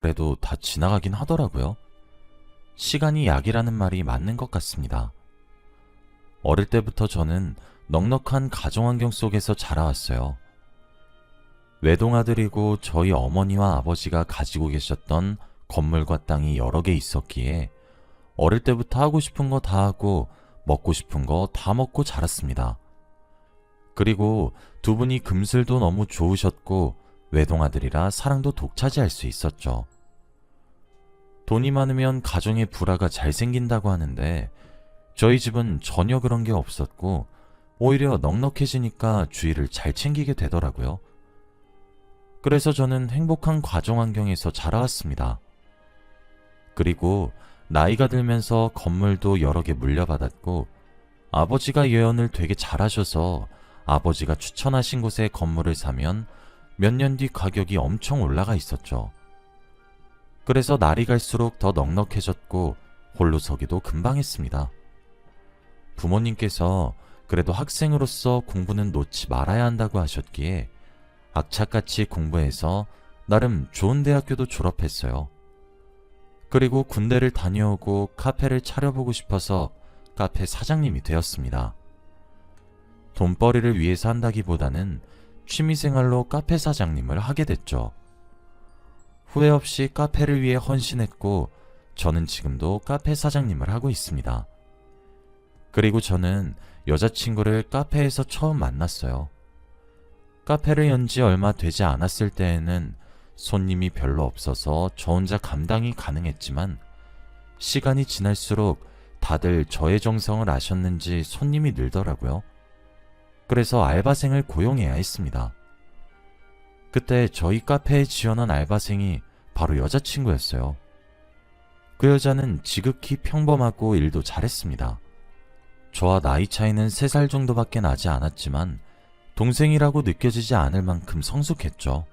그래도 다 지나가긴 하더라고요. 시간이 약이라는 말이 맞는 것 같습니다. 어릴 때부터 저는 넉넉한 가정환경 속에서 자라왔어요. 외동아들이고 저희 어머니와 아버지가 가지고 계셨던 건물과 땅이 여러 개 있었기에 어릴 때부터 하고 싶은 거 다 하고 먹고 싶은 거 다 먹고 자랐습니다. 그리고 두 분이 금슬도 너무 좋으셨고 외동아들이라 사랑도 독차지할 수 있었죠. 돈이 많으면 가정의 불화가 잘 생긴다고 하는데 저희 집은 전혀 그런 게 없었고 오히려 넉넉해지니까 주의를 잘 챙기게 되더라고요. 그래서 저는 행복한 가정 환경에서 자라왔습니다. 그리고 나이가 들면서 건물도 여러 개 물려받았고 아버지가 예언을 되게 잘하셔서 아버지가 추천하신 곳에 건물을 사면 몇 년 뒤 가격이 엄청 올라가 있었죠. 그래서 날이 갈수록 더 넉넉해졌고 홀로 서기도 금방 했습니다. 부모님께서 그래도 학생으로서 공부는 놓지 말아야 한다고 하셨기에 악착같이 공부해서 나름 좋은 대학교도 졸업했어요. 그리고 군대를 다녀오고 카페를 차려보고 싶어서 카페 사장님이 되었습니다. 돈벌이를 위해서 한다기보다는 취미생활로 카페 사장님을 하게 됐죠. 후회 없이 카페를 위해 헌신했고 저는 지금도 카페 사장님을 하고 있습니다. 그리고 저는 여자친구를 카페에서 처음 만났어요. 카페를 연 지 얼마 되지 않았을 때에는 손님이 별로 없어서 저 혼자 감당이 가능했지만 시간이 지날수록 다들 저의 정성을 아셨는지 손님이 늘더라고요. 그래서 알바생을 고용해야 했습니다. 그때 저희 카페에 지원한 알바생이 바로 여자친구였어요. 그 여자는 지극히 평범하고 일도 잘했습니다. 저와 나이 차이는 3살 정도밖에 나지 않았지만 동생이라고 느껴지지 않을 만큼 성숙했죠.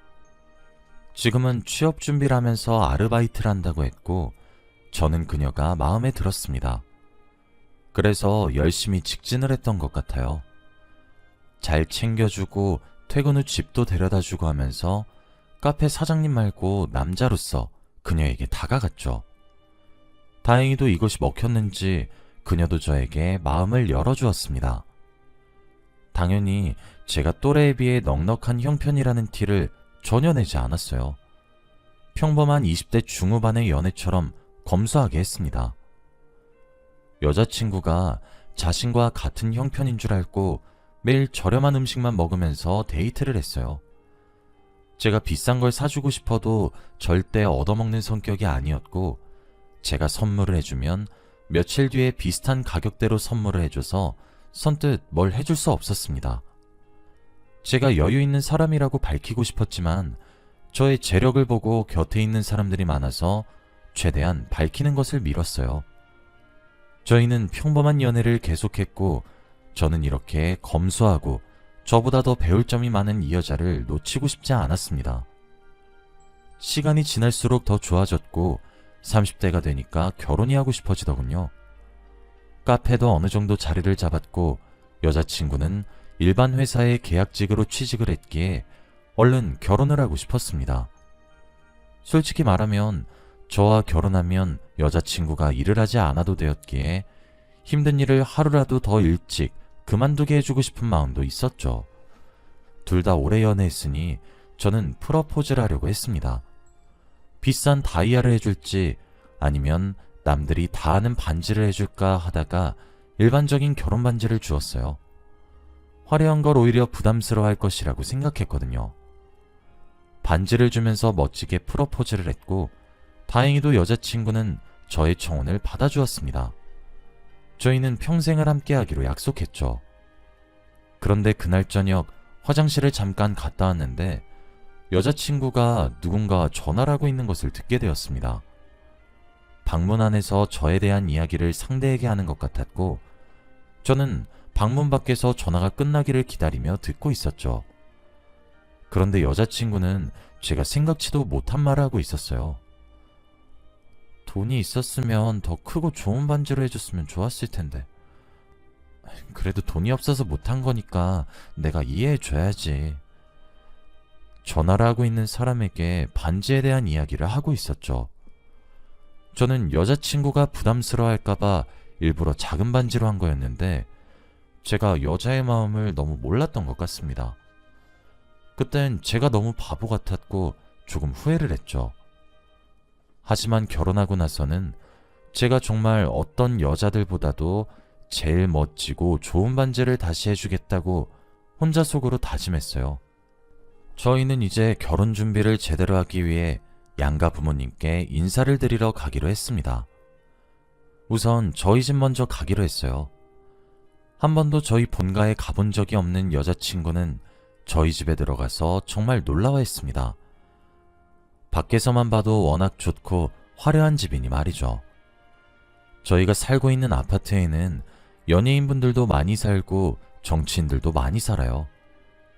지금은 취업 준비를 하면서 아르바이트를 한다고 했고 저는 그녀가 마음에 들었습니다. 그래서 열심히 직진을 했던 것 같아요. 잘 챙겨주고 퇴근 후 집도 데려다주고 하면서 카페 사장님 말고 남자로서 그녀에게 다가갔죠. 다행히도 이것이 먹혔는지 그녀도 저에게 마음을 열어주었습니다. 당연히 제가 또래에 비해 넉넉한 형편이라는 티를 전혀 내지 않았어요. 평범한 20대 중후반의 연애처럼 검소하게 했습니다. 여자친구가 자신과 같은 형편인 줄 알고 매일 저렴한 음식만 먹으면서 데이트를 했어요. 제가 비싼 걸 사주고 싶어도 절대 얻어먹는 성격이 아니었고 제가 선물을 해주면 며칠 뒤에 비슷한 가격대로 선물을 해줘서 선뜻 뭘 해줄 수 없었습니다. 제가 여유 있는 사람이라고 밝히고 싶었지만 저의 재력을 보고 곁에 있는 사람들이 많아서 최대한 밝히는 것을 미뤘어요. 저희는 평범한 연애를 계속했고 저는 이렇게 검소하고 저보다 더 배울 점이 많은 이 여자를 놓치고 싶지 않았습니다. 시간이 지날수록 더 좋아졌고 30대가 되니까 결혼이 하고 싶어지더군요. 카페도 어느 정도 자리를 잡았고 여자친구는 일반 회사에 계약직으로 취직을 했기에 얼른 결혼을 하고 싶었습니다. 솔직히 말하면 저와 결혼하면 여자친구가 일을 하지 않아도 되었기에 힘든 일을 하루라도 더 일찍 그만두게 해주고 싶은 마음도 있었죠. 둘 다 오래 연애했으니 저는 프러포즈를 하려고 했습니다. 비싼 다이아를 해줄지 아니면 남들이 다 아는 반지를 해줄까 하다가 일반적인 결혼 반지를 주었어요. 화려한 걸 오히려 부담스러워할 것이라고 생각했거든요. 반지를 주면서 멋지게 프러포즈를 했고 다행히도 여자친구는 저의 청혼을 받아주었습니다. 저희는 평생을 함께하기로 약속했죠. 그런데 그날 저녁 화장실을 잠깐 갔다 왔는데 여자친구가 누군가 전화를 하고 있는 것을 듣게 되었습니다. 방문 안에서 저에 대한 이야기를 상대에게 하는 것 같았고 저는 방문 밖에서 전화가 끝나기를 기다리며 듣고 있었죠. 그런데 여자친구는 제가 생각지도 못한 말을 하고 있었어요. 돈이 있었으면 더 크고 좋은 반지를 해줬으면 좋았을 텐데. 그래도 돈이 없어서 못한 거니까 내가 이해해줘야지. 전화를 하고 있는 사람에게 반지에 대한 이야기를 하고 있었죠. 저는 여자친구가 부담스러워할까봐 일부러 작은 반지로 한 거였는데 제가 여자의 마음을 너무 몰랐던 것 같습니다. 그땐 제가 너무 바보 같았고 조금 후회를 했죠. 하지만 결혼하고 나서는 제가 정말 어떤 여자들보다도 제일 멋지고 좋은 반지를 다시 해주겠다고 혼자 속으로 다짐했어요. 저희는 이제 결혼 준비를 제대로 하기 위해 양가 부모님께 인사를 드리러 가기로 했습니다. 우선 저희 집 먼저 가기로 했어요. 한 번도 저희 본가에 가본 적이 없는 여자친구는 저희 집에 들어가서 정말 놀라워했습니다. 밖에서만 봐도 워낙 좋고 화려한 집이니 말이죠. 저희가 살고 있는 아파트에는 연예인분들도 많이 살고 정치인들도 많이 살아요.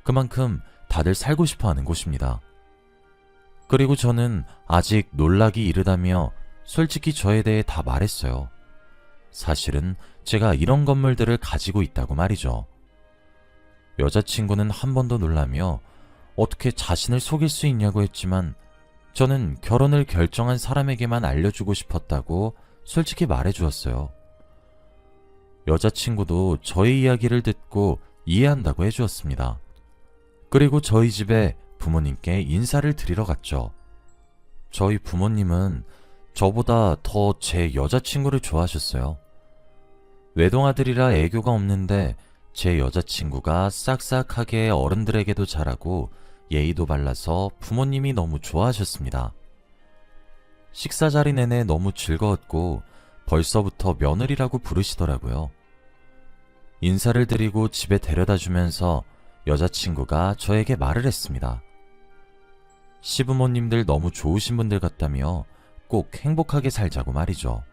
그만큼 다들 살고 싶어 하는 곳입니다. 그리고 저는 아직 놀라기 이르다며 솔직히 저에 대해 다 말했어요. 사실은 제가 이런 건물들을 가지고 있다고 말이죠. 여자친구는 한 번 더 놀라며 어떻게 자신을 속일 수 있냐고 했지만 저는 결혼을 결정한 사람에게만 알려주고 싶었다고 솔직히 말해주었어요. 여자친구도 저의 이야기를 듣고 이해한다고 해주었습니다. 그리고 저희 집에 부모님께 인사를 드리러 갔죠. 저희 부모님은 저보다 더 제 여자친구를 좋아하셨어요. 외동아들이라 애교가 없는데 제 여자친구가 싹싹하게 어른들에게도 잘하고 예의도 발라서 부모님이 너무 좋아하셨습니다. 식사 자리 내내 너무 즐거웠고 벌써부터 며느리라고 부르시더라고요. 인사를 드리고 집에 데려다 주면서 여자친구가 저에게 말을 했습니다. 시부모님들 너무 좋으신 분들 같다며 꼭 행복하게 살자고 말이죠.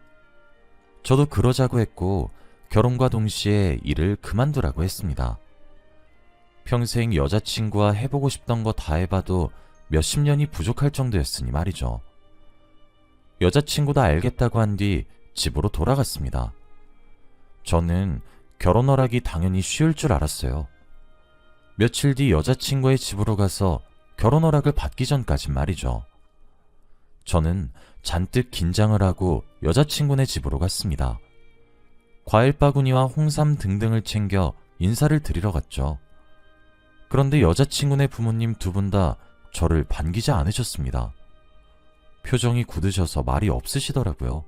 저도 그러자고 했고 결혼과 동시에 일을 그만두라고 했습니다. 평생 여자친구와 해보고 싶던 거 다 해봐도 몇십 년이 부족할 정도였으니 말이죠. 여자친구도 알겠다고 한 뒤 집으로 돌아갔습니다. 저는 결혼 허락이 당연히 쉬울 줄 알았어요. 며칠 뒤 여자친구의 집으로 가서 결혼 허락을 받기 전까진 말이죠. 저는 잔뜩 긴장을 하고 여자친구네 집으로 갔습니다. 과일 바구니와 홍삼 등등을 챙겨 인사를 드리러 갔죠. 그런데 여자친구네 부모님 두 분 다 저를 반기지 않으셨습니다. 표정이 굳으셔서 말이 없으시더라고요.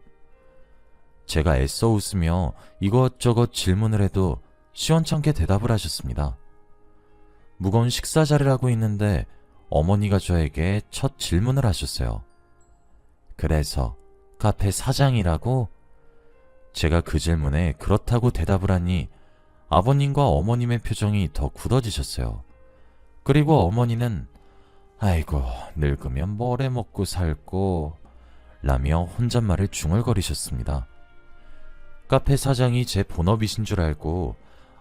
제가 애써 웃으며 이것저것 질문을 해도 시원찮게 대답을 하셨습니다. 무거운 식사 자리를 하고 있는데 어머니가 저에게 첫 질문을 하셨어요. 그래서 카페 사장이라고? 제가 그 질문에 그렇다고 대답을 하니 아버님과 어머님의 표정이 더 굳어지셨어요. 그리고 어머니는 아이고 늙으면 뭘 해먹고 살고 라며 혼잣말을 중얼거리셨습니다. 카페 사장이 제 본업이신 줄 알고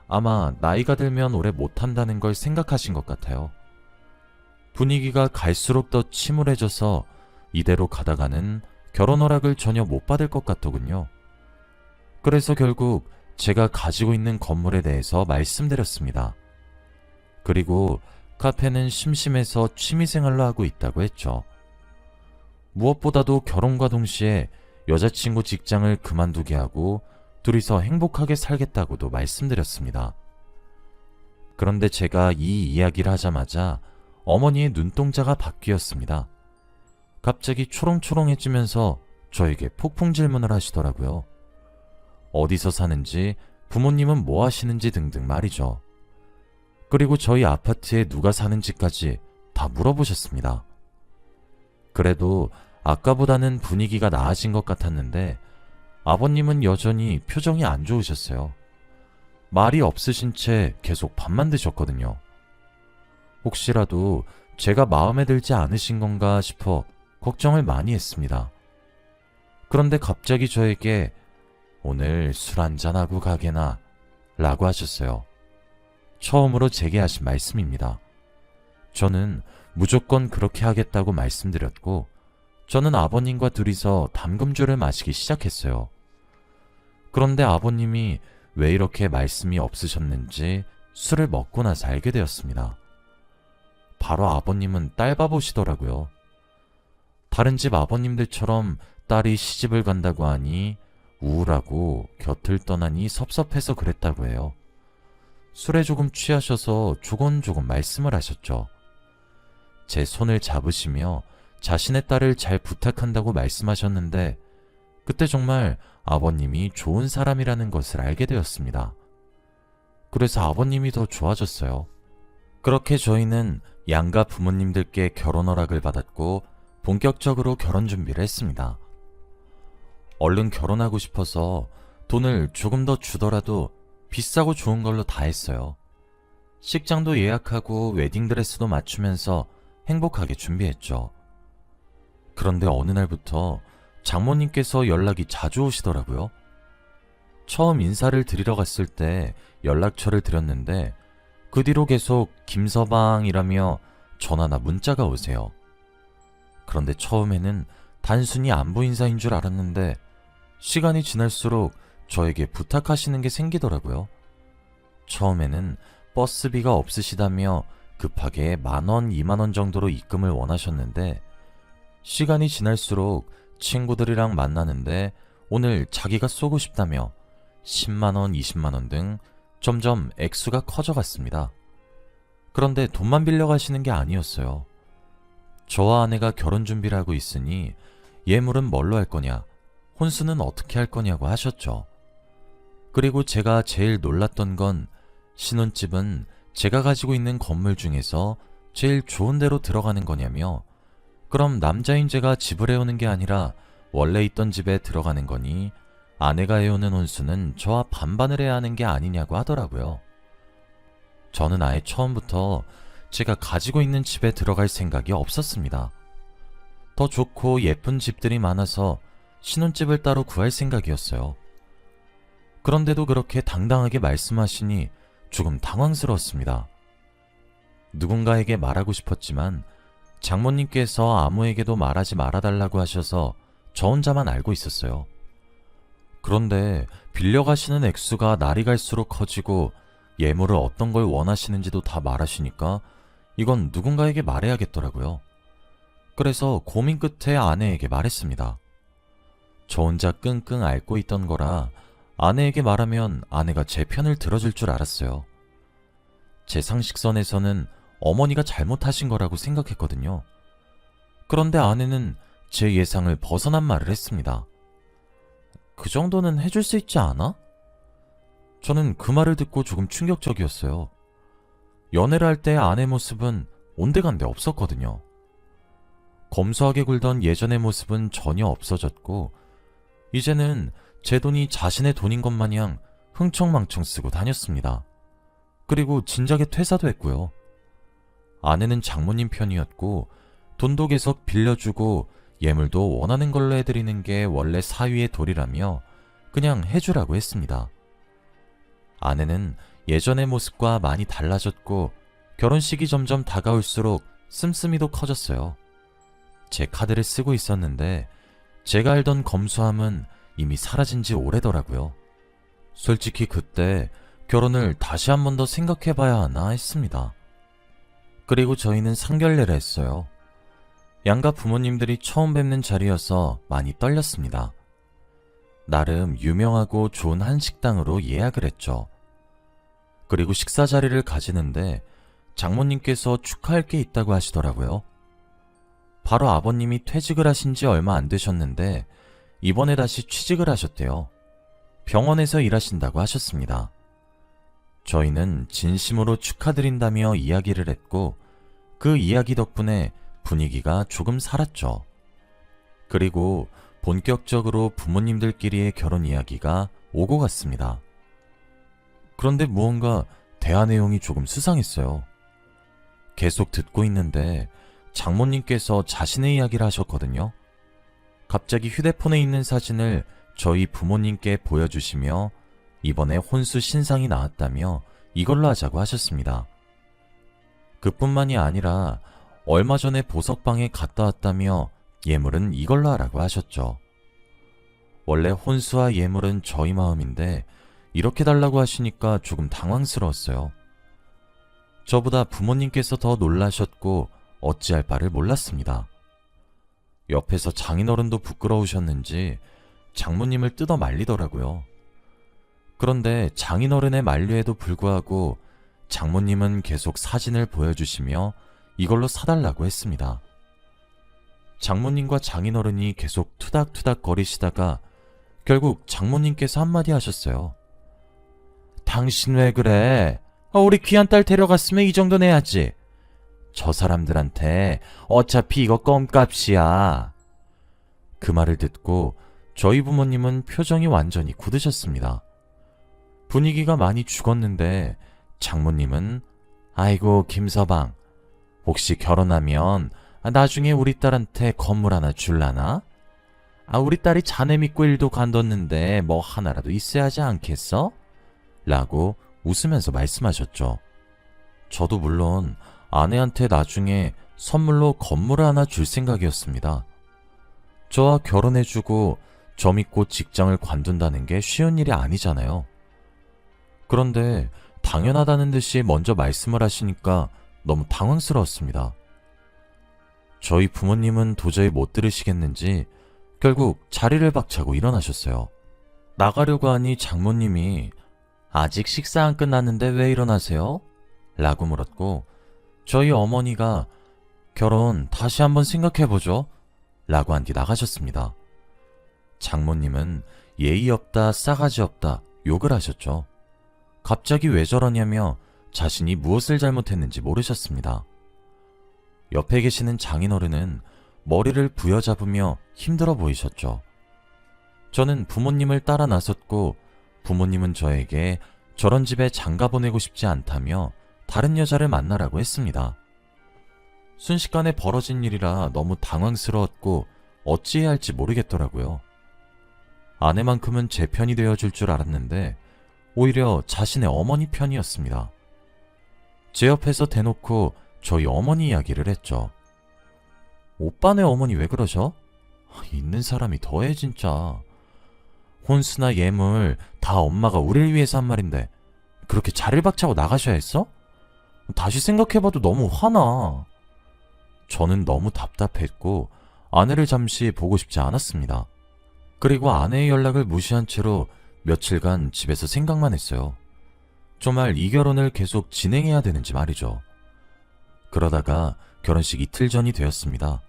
아마 나이가 들면 오래 못한다는 걸 생각하신 것 같아요. 분위기가 갈수록 더 침울해져서 이대로 가다가는 결혼 허락을 전혀 못 받을 것 같더군요. 그래서 결국 제가 가지고 있는 건물에 대해서 말씀드렸습니다. 그리고 카페는 심심해서 취미생활로 하고 있다고 했죠. 무엇보다도 결혼과 동시에 여자친구 직장을 그만두게 하고 둘이서 행복하게 살겠다고도 말씀드렸습니다. 그런데 제가 이 이야기를 하자마자 어머니의 눈동자가 바뀌었습니다. 갑자기 초롱초롱해지면서 저에게 폭풍 질문을 하시더라고요. 어디서 사는지, 부모님은 뭐 하시는지 등등 말이죠. 그리고 저희 아파트에 누가 사는지까지 다 물어보셨습니다. 그래도 아까보다는 분위기가 나아진 것 같았는데 아버님은 여전히 표정이 안 좋으셨어요. 말이 없으신 채 계속 밥만 드셨거든요. 혹시라도 제가 마음에 들지 않으신 건가 싶어 걱정을 많이 했습니다. 그런데 갑자기 저에게 오늘 술 한잔하고 가게나 라고 하셨어요. 처음으로 제게 하신 말씀입니다. 저는 무조건 그렇게 하겠다고 말씀드렸고 저는 아버님과 둘이서 담금주를 마시기 시작했어요. 그런데 아버님이 왜 이렇게 말씀이 없으셨는지 술을 먹고 나서 알게 되었습니다. 바로 아버님은 딸 바보시더라고요. 다른 집 아버님들처럼 딸이 시집을 간다고 하니 우울하고 곁을 떠나니 섭섭해서 그랬다고 해요. 술에 조금 취하셔서 조곤조곤 말씀을 하셨죠. 제 손을 잡으시며 자신의 딸을 잘 부탁한다고 말씀하셨는데 그때 정말 아버님이 좋은 사람이라는 것을 알게 되었습니다. 그래서 아버님이 더 좋아졌어요. 그렇게 저희는 양가 부모님들께 결혼 허락을 받았고 본격적으로 결혼 준비를 했습니다. 얼른 결혼하고 싶어서 돈을 조금 더 주더라도 비싸고 좋은 걸로 다 했어요. 식장도 예약하고 웨딩드레스도 맞추면서 행복하게 준비했죠. 그런데 어느 날부터 장모님께서 연락이 자주 오시더라고요. 처음 인사를 드리러 갔을 때 연락처를 드렸는데 그 뒤로 계속 김서방이라며 전화나 문자가 오세요. 그런데 처음에는 단순히 안부 인사인 줄 알았는데 시간이 지날수록 저에게 부탁하시는 게 생기더라고요. 처음에는 버스비가 없으시다며 급하게 10,000원, 20,000원 정도로 입금을 원하셨는데 시간이 지날수록 친구들이랑 만나는데 오늘 자기가 쏘고 싶다며 10만원, 20만원 등 점점 액수가 커져갔습니다. 그런데 돈만 빌려가시는 게 아니었어요. 저와 아내가 결혼 준비를 하고 있으니 예물은 뭘로 할 거냐, 혼수는 어떻게 할 거냐고 하셨죠. 그리고 제가 제일 놀랐던 건 신혼집은 제가 가지고 있는 건물 중에서 제일 좋은 데로 들어가는 거냐며 그럼 남자인 제가 집을 해오는 게 아니라 원래 있던 집에 들어가는 거니 아내가 해오는 혼수는 저와 반반을 해야 하는 게 아니냐고 하더라고요. 저는 아예 처음부터 제가 가지고 있는 집에 들어갈 생각이 없었습니다. 더 좋고 예쁜 집들이 많아서 신혼집을 따로 구할 생각이었어요. 그런데도 그렇게 당당하게 말씀하시니 조금 당황스러웠습니다. 누군가에게 말하고 싶었지만 장모님께서 아무에게도 말하지 말아달라고 하셔서 저 혼자만 알고 있었어요. 그런데 빌려가시는 액수가 날이 갈수록 커지고 예물을 어떤 걸 원하시는지도 다 말하시니까 이건 누군가에게 말해야겠더라고요. 그래서 고민 끝에 아내에게 말했습니다. 저 혼자 끙끙 앓고 있던 거라 아내에게 말하면 아내가 제 편을 들어줄 줄 알았어요. 제 상식선에서는 어머니가 잘못하신 거라고 생각했거든요. 그런데 아내는 제 예상을 벗어난 말을 했습니다. 그 정도는 해줄 수 있지 않아? 저는 그 말을 듣고 조금 충격적이었어요. 연애를 할 때 아내 모습은 온데간데 없었거든요. 검소하게 굴던 예전의 모습은 전혀 없어졌고 이제는 제 돈이 자신의 돈인 것 마냥 흥청망청 쓰고 다녔습니다. 그리고 진작에 퇴사도 했고요. 아내는 장모님 편이었고 돈도 계속 빌려주고 예물도 원하는 걸로 해드리는 게 원래 사위의 도리라며 그냥 해주라고 했습니다. 아내는 예전의 모습과 많이 달라졌고 결혼식이 점점 다가올수록 씀씀이도 커졌어요. 제 카드를 쓰고 있었는데 제가 알던 검소함은 이미 사라진 지 오래더라고요. 솔직히 그때 결혼을 다시 한 번 더 생각해봐야 하나 했습니다. 그리고 저희는 상견례를 했어요. 양가 부모님들이 처음 뵙는 자리여서 많이 떨렸습니다. 나름 유명하고 좋은 한식당으로 예약을 했죠. 그리고 식사 자리를 가지는데 장모님께서 축하할 게 있다고 하시더라고요. 바로 아버님이 퇴직을 하신 지 얼마 안 되셨는데 이번에 다시 취직을 하셨대요. 병원에서 일하신다고 하셨습니다. 저희는 진심으로 축하드린다며 이야기를 했고 그 이야기 덕분에 분위기가 조금 살았죠. 그리고 본격적으로 부모님들끼리의 결혼 이야기가 오고 갔습니다. 그런데 무언가 대화 내용이 조금 수상했어요. 계속 듣고 있는데 장모님께서 자신의 이야기를 하셨거든요. 갑자기 휴대폰에 있는 사진을 저희 부모님께 보여주시며 이번에 혼수 신상이 나왔다며 이걸로 하자고 하셨습니다. 그뿐만이 아니라 얼마 전에 보석방에 갔다 왔다며 예물은 이걸로 하라고 하셨죠. 원래 혼수와 예물은 저희 마음인데 이렇게 달라고 하시니까 조금 당황스러웠어요. 저보다 부모님께서 더 놀라셨고 어찌할 바를 몰랐습니다. 옆에서 장인어른도 부끄러우셨는지 장모님을 뜯어 말리더라고요. 그런데 장인어른의 만류에도 불구하고 장모님은 계속 사진을 보여주시며 이걸로 사달라고 했습니다. 장모님과 장인어른이 계속 투닥투닥 거리시다가 결국 장모님께서 한마디 하셨어요. 당신 왜 그래? 우리 귀한 딸 데려갔으면 이 정도 내야지. 저 사람들한테 어차피 이거 껌값이야. 그 말을 듣고 저희 부모님은 표정이 완전히 굳으셨습니다. 분위기가 많이 죽었는데 장모님은 아이고 김서방, 혹시 결혼하면 나중에 우리 딸한테 건물 하나 줄라나? 우리 딸이 자네 믿고 일도 관뒀는데 뭐 하나라도 있어야 하지 않겠어? 라고 웃으면서 말씀하셨죠. 저도 물론 아내한테 나중에 선물로 건물을 하나 줄 생각이었습니다. 저와 결혼해주고 저 믿고 직장을 관둔다는 게 쉬운 일이 아니잖아요. 그런데 당연하다는 듯이 먼저 말씀을 하시니까 너무 당황스러웠습니다. 저희 부모님은 도저히 못 들으시겠는지 결국 자리를 박차고 일어나셨어요. 나가려고 하니 장모님이 아직 식사 안 끝났는데 왜 일어나세요? 라고 물었고 저희 어머니가 결혼 다시 한번 생각해보죠 라고 한 뒤 나가셨습니다. 장모님은 예의 없다, 싸가지 없다 욕을 하셨죠. 갑자기 왜 저러냐며 자신이 무엇을 잘못했는지 모르셨습니다. 옆에 계시는 장인어른은 머리를 부여잡으며 힘들어 보이셨죠. 저는 부모님을 따라 나섰고 부모님은 저에게 저런 집에 장가 보내고 싶지 않다며 다른 여자를 만나라고 했습니다. 순식간에 벌어진 일이라 너무 당황스러웠고 어찌해야 할지 모르겠더라고요. 아내만큼은 제 편이 되어줄 줄 알았는데 오히려 자신의 어머니 편이었습니다. 제 옆에서 대놓고 저희 어머니 이야기를 했죠. 오빠네 어머니 왜 그러셔? 있는 사람이 더해 진짜. 혼수나 예물 다 엄마가 우리를 위해서 한 말인데 그렇게 자리를 박차고 나가셔야 했어? 다시 생각해봐도 너무 화나. 저는 너무 답답했고 아내를 잠시 보고 싶지 않았습니다. 그리고 아내의 연락을 무시한 채로 며칠간 집에서 생각만 했어요. 정말 이 결혼을 계속 진행해야 되는지 말이죠. 그러다가 결혼식 이틀 전이 되었습니다.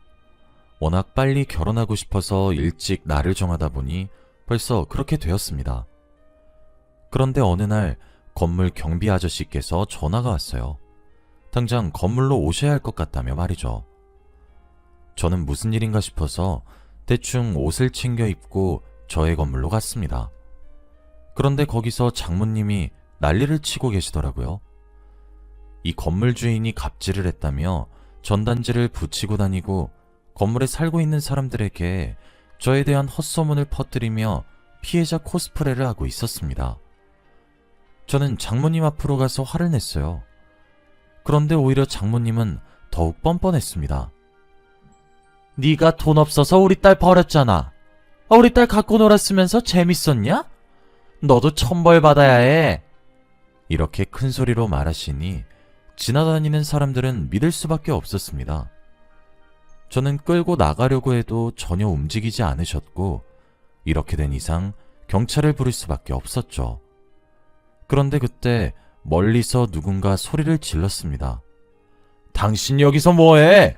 워낙 빨리 결혼하고 싶어서 일찍 날을 정하다 보니 벌써 그렇게 되었습니다. 그런데 어느 날 건물 경비 아저씨께서 전화가 왔어요. 당장 건물로 오셔야 할 것 같다며 말이죠. 저는 무슨 일인가 싶어서 대충 옷을 챙겨 입고 저의 건물로 갔습니다. 그런데 거기서 장모님이 난리를 치고 계시더라고요. 이 건물 주인이 갑질을 했다며 전단지를 붙이고 다니고 건물에 살고 있는 사람들에게 저에 대한 헛소문을 퍼뜨리며 피해자 코스프레를 하고 있었습니다. 저는 장모님 앞으로 가서 화를 냈어요. 그런데 오히려 장모님은 더욱 뻔뻔했습니다. 네가 돈 없어서 우리 딸 버렸잖아. 우리 딸 갖고 놀았으면서 재밌었냐? 너도 천벌 받아야 해. 이렇게 큰 소리로 말하시니 지나다니는 사람들은 믿을 수밖에 없었습니다. 저는 끌고 나가려고 해도 전혀 움직이지 않으셨고 이렇게 된 이상 경찰을 부를 수밖에 없었죠. 그런데 그때 멀리서 누군가 소리를 질렀습니다. 당신 여기서 뭐해?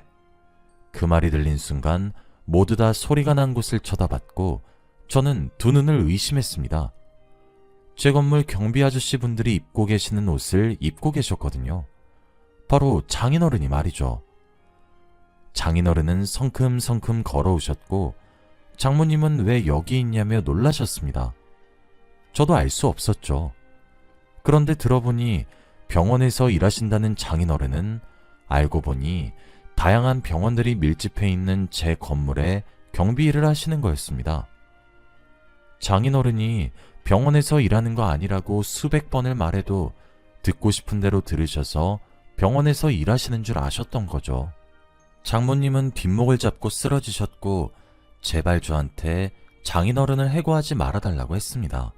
그 말이 들린 순간 모두 다 소리가 난 곳을 쳐다봤고 저는 두 눈을 의심했습니다. 제 건물 경비 아저씨 분들이 입고 계시는 옷을 입고 계셨거든요. 바로 장인어른이 말이죠. 장인어른은 성큼성큼 걸어오셨고 장모님은 왜 여기 있냐며 놀라셨습니다. 저도 알 수 없었죠. 그런데 들어보니 병원에서 일하신다는 장인어른은 알고 보니 다양한 병원들이 밀집해 있는 제 건물에 경비 일을 하시는 거였습니다. 장인어른이 병원에서 일하는 거 아니라고 수백 번을 말해도 듣고 싶은 대로 들으셔서 병원에서 일하시는 줄 아셨던 거죠. 장모님은 뒷목을 잡고 쓰러지셨고 제발 저한테 장인어른을 해고하지 말아달라고 했습니다.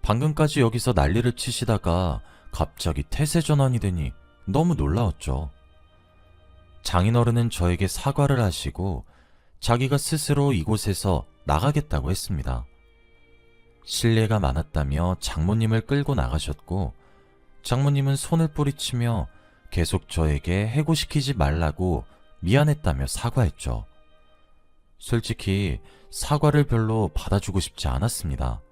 방금까지 여기서 난리를 치시다가 갑자기 태세 전환이 되니 너무 놀라웠죠. 장인어른은 저에게 사과를 하시고 자기가 스스로 이곳에서 나가겠다고 했습니다. 실례가 많았다며 장모님을 끌고 나가셨고, 장모님은 손을 뿌리치며 계속 저에게 해고시키지 말라고 미안했다며 사과했죠. 솔직히 사과를 별로 받아주고 싶지 않았습니다.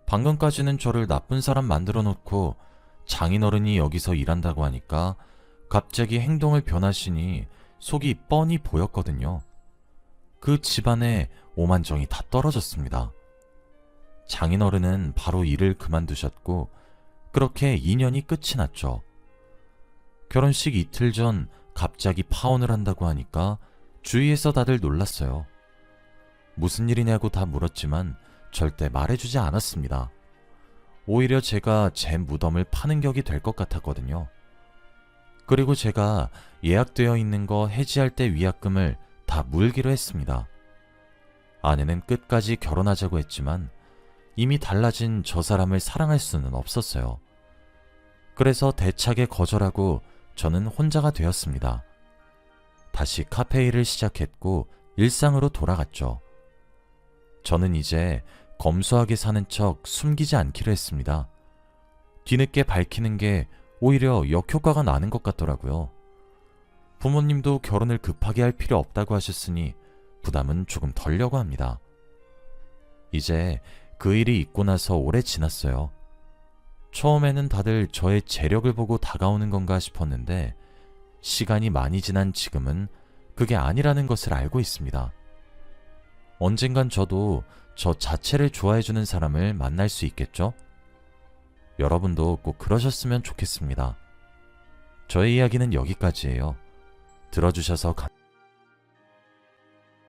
방금까지는 저를 나쁜 사람 만들어 놓고 장인어른이 여기서 일한다고 하니까 갑자기 행동을 변하시니 속이 뻔히 보였거든요. 그 집안에 오만정이 다 떨어졌습니다. 장인어른은 바로 일을 그만두셨고 그렇게 인연이 끝이 났죠. 결혼식 이틀 전 갑자기 파혼을 한다고 하니까 주위에서 다들 놀랐어요. 무슨 일이냐고 다 물었지만 절대 말해주지 않았습니다. 오히려 제가 제 무덤을 파는 격이 될 것 같았거든요. 그리고 제가 예약되어 있는 거 해지할 때 위약금을 다 물기로 했습니다. 아내는 끝까지 결혼하자고 했지만 이미 달라진 저 사람을 사랑할 수는 없었어요. 그래서 대차게 거절하고 저는 혼자가 되었습니다. 다시 카페 일을 시작했고 일상으로 돌아갔죠. 저는 이제 검소하게 사는 척 숨기지 않기로 했습니다. 뒤늦게 밝히는 게 오히려 역효과가 나는 것 같더라고요. 부모님도 결혼을 급하게 할 필요 없다고 하셨으니 부담은 조금 덜려고 합니다. 이제 그 일이 있고 나서 오래 지났어요. 처음에는 다들 저의 재력을 보고 다가오는 건가 싶었는데 시간이 많이 지난 지금은 그게 아니라는 것을 알고 있습니다. 언젠간 저도 저 자체를 좋아해주는 사람을 만날 수 있겠죠? 여러분도 꼭 그러셨으면 좋겠습니다. 저의 이야기는 여기까지예요. 들어주셔서 감사합니다.